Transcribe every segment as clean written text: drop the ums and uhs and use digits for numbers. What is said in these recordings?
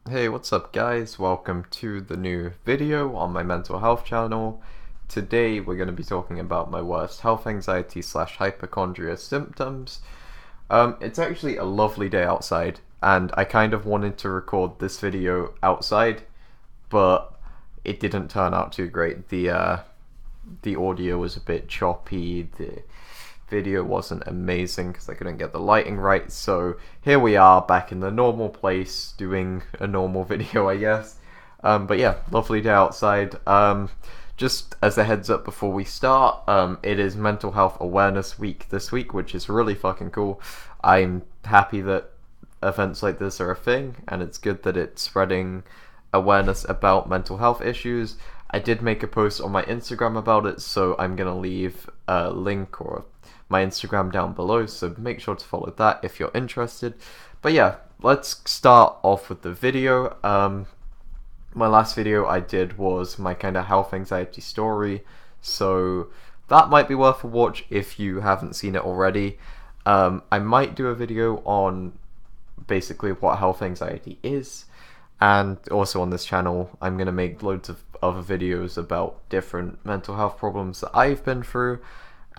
Hey, what's up guys? Welcome to the new video on my mental health channel. Today we're going to be talking about my worst health anxiety slash hypochondria symptoms. It's actually a lovely day outside and I kind of wanted to record this video outside, but it didn't turn out too great. The audio was a bit choppy, the video wasn't amazing because I couldn't get the lighting right, so here we are back in the normal place doing a normal video, I guess. But yeah, lovely day outside. Just as a heads up before we start, it is Mental Health Awareness Week this week, which is really fucking cool. I'm happy that events like this are a thing, and it's good that it's spreading awareness about mental health issues. I did make a post on my Instagram about it, so I'm gonna leave a link or my Instagram down below, so make sure to follow that if you're interested. But yeah, let's start off with the video. My last video I did was my kind of health anxiety story, so that might be worth a watch if you haven't seen it already. I might do a video on basically what health anxiety is, and also on this channel I'm going to make loads of other videos about different mental health problems that I've been through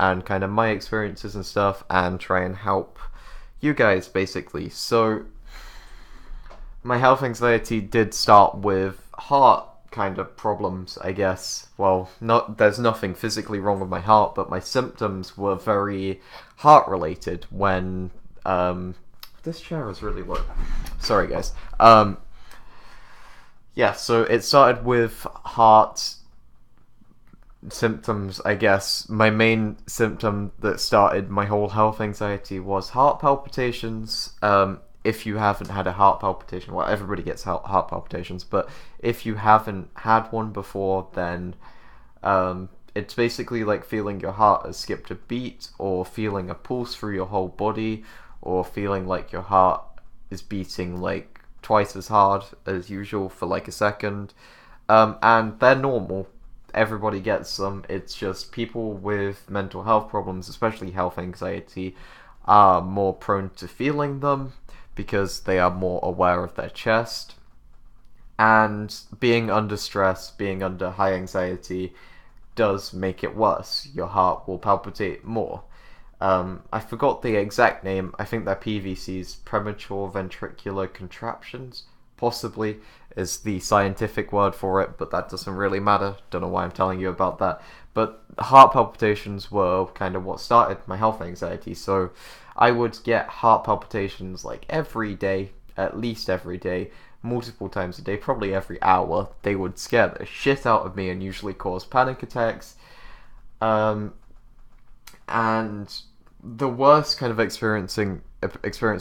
and kind of my experiences and stuff, and try and help you guys basically. So my health anxiety did start with heart kind of problems, I guess. Well, there's nothing physically wrong with my heart, but my symptoms were very heart related when this chair is really low. Sorry guys. Yeah, so it started with heart symptoms, I guess. My main symptom that started my whole health anxiety was heart palpitations. If you haven't had a heart palpitation, well, everybody gets heart palpitations, but if you haven't had one before, then it's basically like feeling your heart has skipped a beat, or feeling a pulse through your whole body, or feeling like your heart is beating like twice as hard as usual for like a second. And they're normal. Everybody gets them. It's just people with mental health problems, especially health anxiety, are more prone to feeling them because they are more aware of their chest. And being under stress, being under high anxiety, does make it worse. Your heart will palpitate more. I forgot the exact name. I think they're PVCs, premature ventricular contractions, possibly is the scientific word for it, but that doesn't really matter. Don't know why I'm telling you about that. But heart palpitations were kind of what started my health anxiety. So I would get heart palpitations like every day, at least every day, multiple times a day, probably every hour. They would scare the shit out of me and usually cause panic attacks. And the worst kind of experience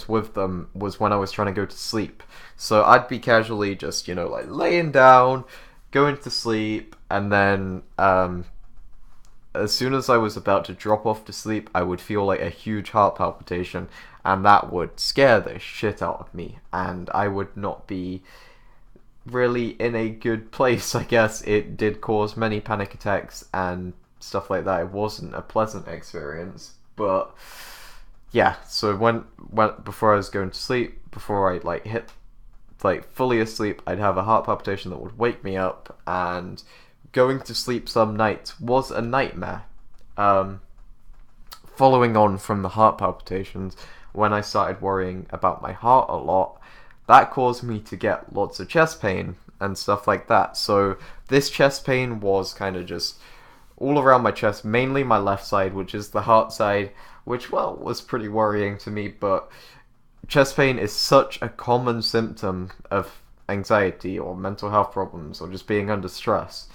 with them was when I was trying to go to sleep. So I'd be casually just, like laying down, going to sleep, and then as soon as I was about to drop off to sleep, I would feel like a huge heart palpitation, and that would scare the shit out of me, and I would not be really in a good place, I guess. It did cause many panic attacks and stuff like that. It wasn't a pleasant experience, but yeah. So when before I was going to sleep, before I hit fully asleep, I'd have a heart palpitation that would wake me up, and going to sleep some nights was a nightmare. Following on from the heart palpitations, when I started worrying about my heart a lot, that caused me to get lots of chest pain and stuff like that. So this chest pain was kind of just all around my chest, mainly my left side, which is the heart side, which, well, was pretty worrying to me. But chest pain is such a common symptom of anxiety or mental health problems or just being under stress.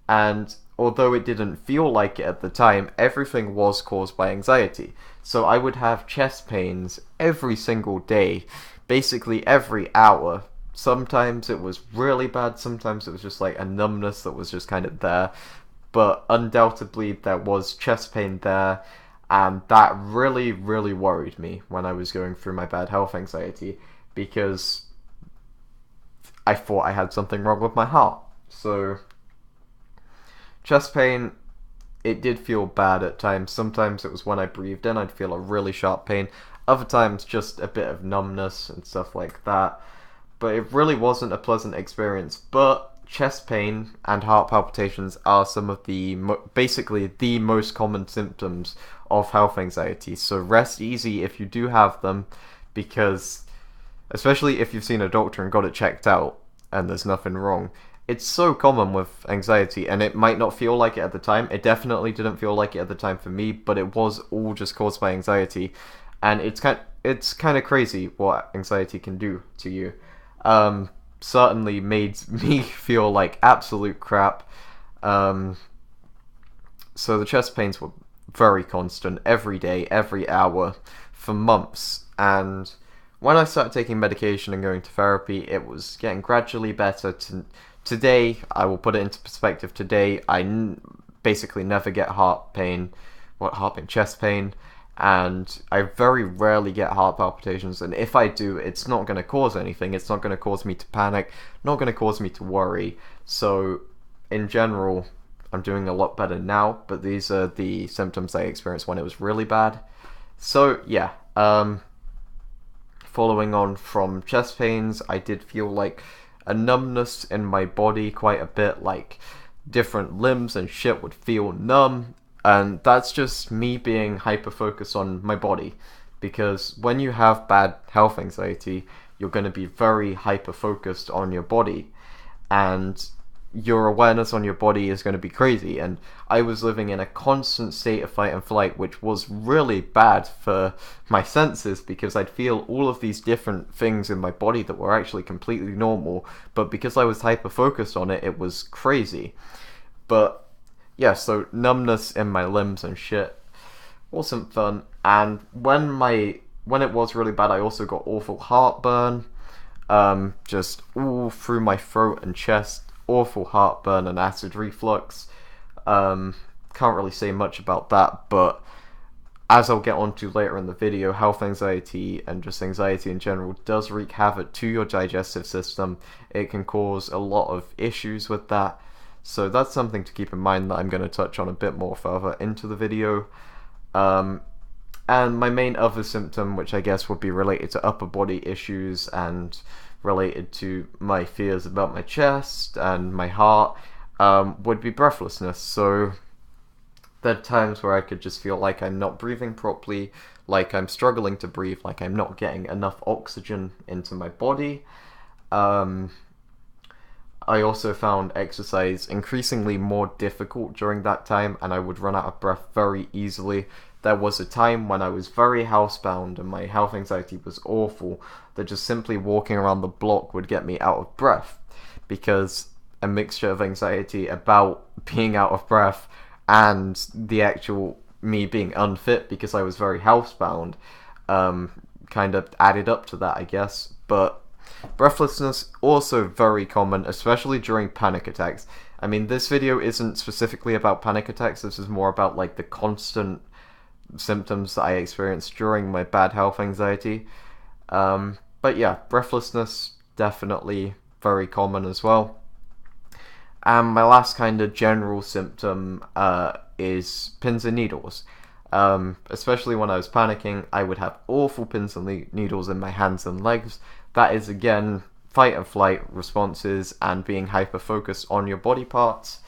And although it didn't feel like it at the time, everything was caused by anxiety. So I would have chest pains every single day, basically every hour. Sometimes it was really bad, sometimes it was just like a numbness that was just kind of there. But undoubtedly there was chest pain there, and that really, really worried me when I was going through my bad health anxiety, because I thought I had something wrong with my heart. So chest pain, it did feel bad at times. Sometimes it was when I breathed in, I'd feel a really sharp pain. Other times just a bit of numbness and stuff like that. but it really wasn't a pleasant experience. But chest pain and heart palpitations are some of the basically the most common symptoms of health anxiety. So rest easy if you do have them, because especially if you've seen a doctor and got it checked out and there's nothing wrong. It's so common with anxiety, and it might not feel like it at the time. It definitely didn't feel like it at the time for me, but it was all just caused by anxiety. And it's kind of crazy what anxiety can do to you. Certainly made me feel like absolute crap. So the chest pains were very constant, every day, every hour, for months. And when I started taking medication and going to therapy, it was getting gradually better. Today, I will put it into perspective. Today, basically never get chest pain, and I very rarely get heart palpitations. And if I do, it's not going to cause anything. It's not going to cause me to panic, not going to cause me to worry. So, in general, I'm doing a lot better now. But these are the symptoms I experienced when it was really bad. So yeah. Following on from chest pains, I did feel like a numbness in my body quite a bit, like different limbs and shit would feel numb, and that's just me being hyper-focused on my body, because when you have bad health anxiety, you're going to be very hyper-focused on your body, and your awareness on your body is going to be crazy. And I was living in a constant state of fight and flight, which was really bad for my senses, because I'd feel all of these different things in my body that were actually completely normal, but because I was hyper focused on it, it was crazy. But yeah, so numbness in my limbs and shit wasn't fun. And when it was really bad, I also got awful heartburn, just all through my throat and chest. Awful heartburn and acid reflux. Can't really say much about that, but as I'll get onto later in the video, health anxiety and just anxiety in general does wreak havoc to your digestive system. It can cause a lot of issues with that, so that's something to keep in mind that I'm going to touch on a bit more further into the video. And my main other symptom, which I guess would be related to upper body issues and related to my fears about my chest and my heart, would be breathlessness. So there are times where I could just feel like I'm not breathing properly, like I'm struggling to breathe, like I'm not getting enough oxygen into my body. I also found exercise increasingly more difficult during that time, and I would run out of breath very easily. There was a time when I was very housebound and my health anxiety was awful, that just simply walking around the block would get me out of breath, because a mixture of anxiety about being out of breath and the actual me being unfit because I was very housebound kind of added up to that, I guess. But breathlessness, also very common, especially during panic attacks. I mean, this video isn't specifically about panic attacks, this is more about like the constant symptoms that I experienced during my bad health anxiety. But yeah, breathlessness, definitely very common as well. And my last kind of general symptom is pins and needles. Especially when I was panicking, I would have awful pins and needles in my hands and legs. That is, again, fight and flight responses and being hyper-focused on your body parts.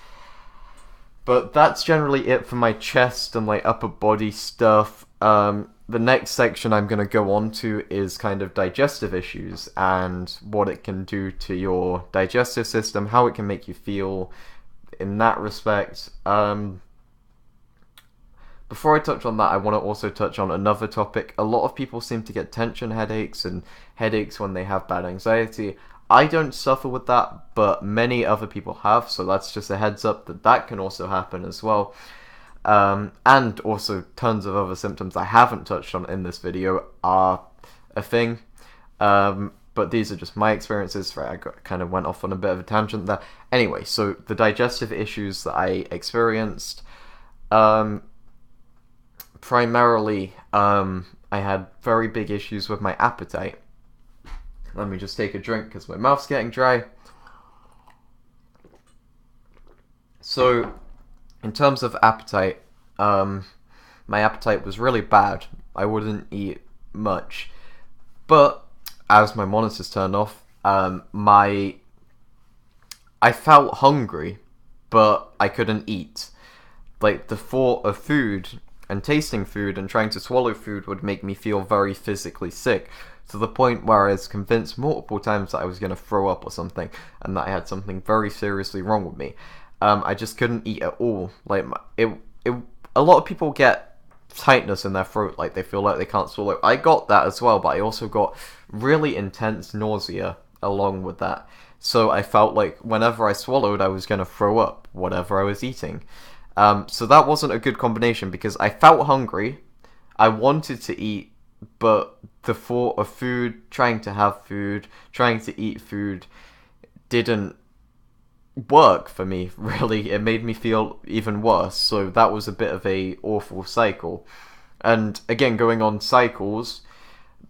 But that's generally it for my chest and like upper body stuff. The next section I'm going to go on to is kind of digestive issues and what it can do to your digestive system, how it can make you feel in that respect. Before I touch on that, I want to also touch on another topic. A lot of people seem to get tension headaches and headaches when they have bad anxiety. I don't suffer with that, but many other people have, so that's just a heads up that that can also happen as well. And also tons of other symptoms I haven't touched on in this video are a thing. But these are just my experiences, right? I kind of went off on a bit of a tangent there. Anyway, so the digestive issues that I experienced, primarily, I had very big issues with my appetite. Let me just take a drink because my mouth's getting dry. So, in terms of appetite, my appetite was really bad. I wouldn't eat much. But, as my monitors turned off, my I felt hungry, but I couldn't eat. Like, the thought of food and tasting food and trying to swallow food would make me feel very physically sick, to the point where I was convinced multiple times that I was going to throw up or something, and that I had something very seriously wrong with me. I just couldn't eat at all. Like, a lot of people get tightness in their throat, like they feel like they can't swallow. I got that as well, but I also got really intense nausea along with that. So I felt like whenever I swallowed, I was going to throw up whatever I was eating. So that wasn't a good combination, because I felt hungry, I wanted to eat, but the thought of food, trying to have food, trying to eat food, didn't work for me, really. It made me feel even worse, so that was a bit of a awful cycle. And again, going on cycles,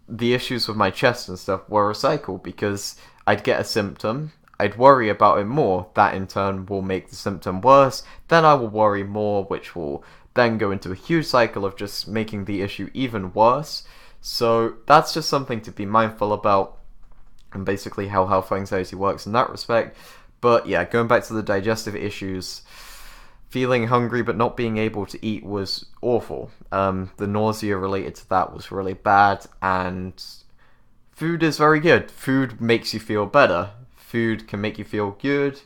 the issues with my chest and stuff were a cycle, because I'd get a symptom, I'd worry about it more, that in turn will make the symptom worse, then I will worry more, which will then go into a huge cycle of just making the issue even worse. So that's just something to be mindful about, and basically how health anxiety works in that respect. But yeah, going back to the digestive issues, feeling hungry but not being able to eat was awful. The nausea related to that was really bad, and food is very good. Food makes you feel better. Food can make you feel good.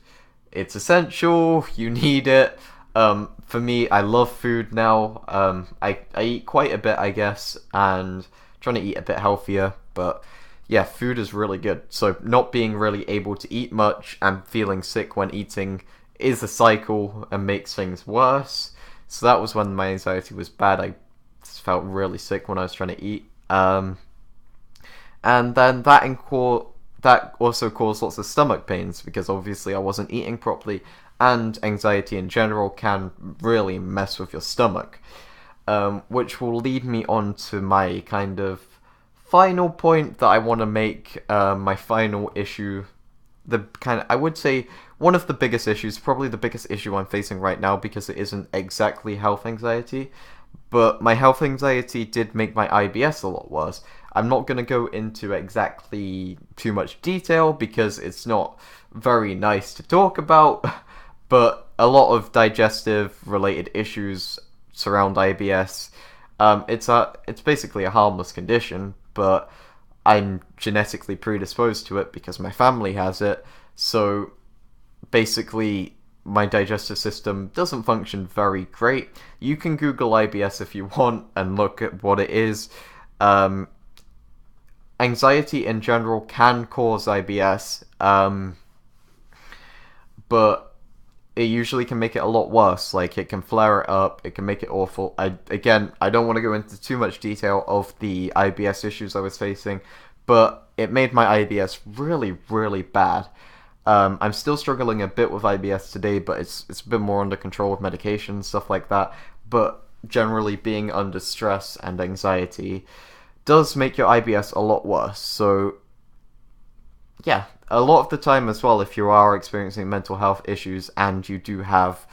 It's essential. You need it. For me, I love food now. I eat quite a bit, I guess, and trying to eat a bit healthier. But yeah, food is really good. So not being really able to eat much and feeling sick when eating is a cycle and makes things worse. So that was when my anxiety was bad. I just felt really sick when I was trying to eat. And then that also caused lots of stomach pains, because obviously I wasn't eating properly, and anxiety in general can really mess with your stomach. Which will lead me on to my kind of final point that I want to make, my final issue. I would say one of the biggest issues, probably the biggest issue I'm facing right now, because it isn't exactly health anxiety, but my health anxiety did make my IBS a lot worse. I'm not going to go into exactly too much detail, because it's not very nice to talk about, but a lot of digestive related issues surround IBS. It's basically a harmless condition, but I'm genetically predisposed to it because my family has it. So basically, my digestive system doesn't function very great. You can Google IBS if you want and look at what it is. Anxiety in general can cause IBS, but it usually can make it a lot worse. Like, it can flare it up, it can make it awful. I don't want to go into too much detail of the IBS issues I was facing, but it made my IBS really, really bad. I'm still struggling a bit with IBS today, but it's a bit more under control with medication, stuff like that. But generally, being under stress and anxiety does make your IBS a lot worse. So yeah, a lot of the time as well, if you are experiencing mental health issues and you do have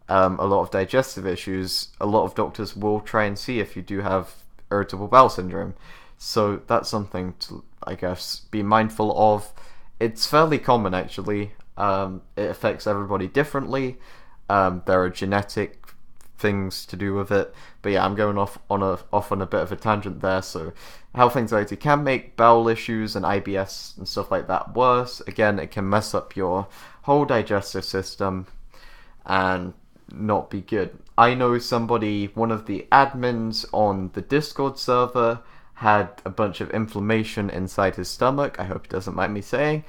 a lot of digestive issues, a lot of doctors will try and see if you do have irritable bowel syndrome. So that's something to, I guess, be mindful of. It's fairly common, actually. It affects everybody differently. There are genetic things to do with it. But yeah, I'm going off on a bit of a tangent there. So health anxiety can make bowel issues and IBS and stuff like that worse. Again, it can mess up your whole digestive system and not be good. I know somebody, one of the admins on the Discord server, had a bunch of inflammation inside his stomach. I hope he doesn't mind me saying.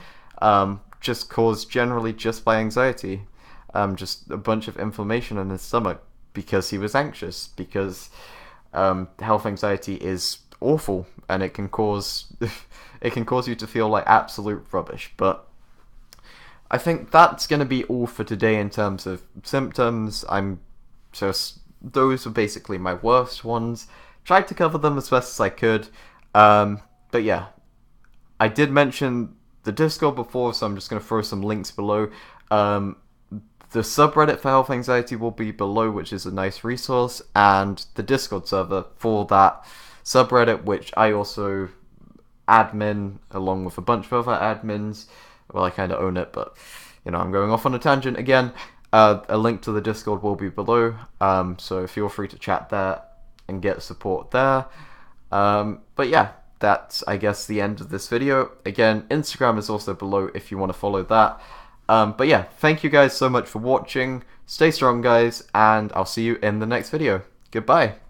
Just caused generally just by anxiety. Just a bunch of inflammation in his stomach because he was anxious. Because health anxiety is awful, and it can cause you to feel like absolute rubbish. But I think that's going to be all for today in terms of symptoms. Those were basically my worst ones. Tried to cover them as best as I could. But yeah, I did mention the Discord before, so I'm just going to throw some links below. The subreddit for health anxiety will be below, which is a nice resource, and the Discord server for that subreddit, which I also admin along with a bunch of other admins. Well, I kind of own it, but you know, I'm going off on a tangent again. A link to the Discord will be below, so feel free to chat there and get support there. But yeah, that's, I guess, the end of this video. Again, Instagram is also below if you want to follow that. But yeah, thank you guys so much for watching. Stay strong, guys, and I'll see you in the next video. Goodbye.